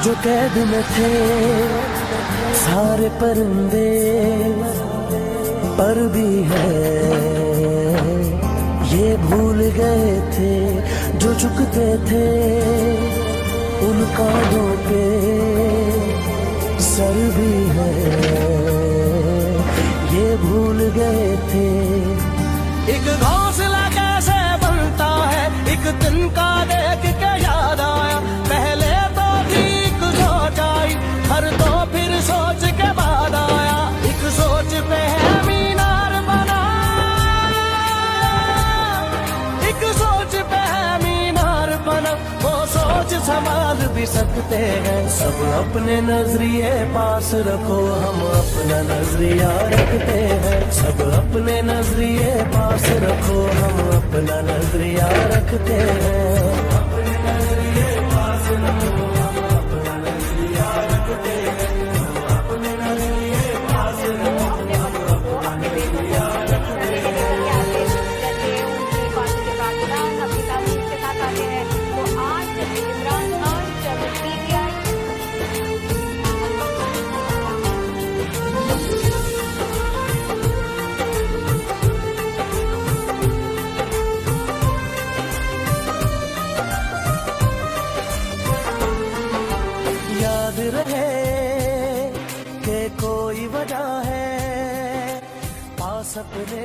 जो कैद में थे सारे परिंदे, पर भी है ये भूल गए थे जो झुकते थे उन कांधों पे सर भी है, ये भूल गए थे। एक घोंसला कैसे बनता है एक दिन का देख के याद आया, पहले तो ठीक सोच आई हर तो फिर सोच के बाद आया, एक सोच पे है मीनार बना, एक सोच पे है मीनार बना, वो सोच संभाल भी सकते हैं। सब अपने नजरिए पास रखो, हम अपना नजरिया रखते हैं। सब अपने नजरिए पास रखो, हम अपना नजरिया रखते हैं। अपने नजरिए पास रखो, हम अपना नजरिया रखते हैं। अपने नजरिए पास रखो, हम अपना नजरिया रखते हैं। याद रहे कि कोई वजह है पास अपने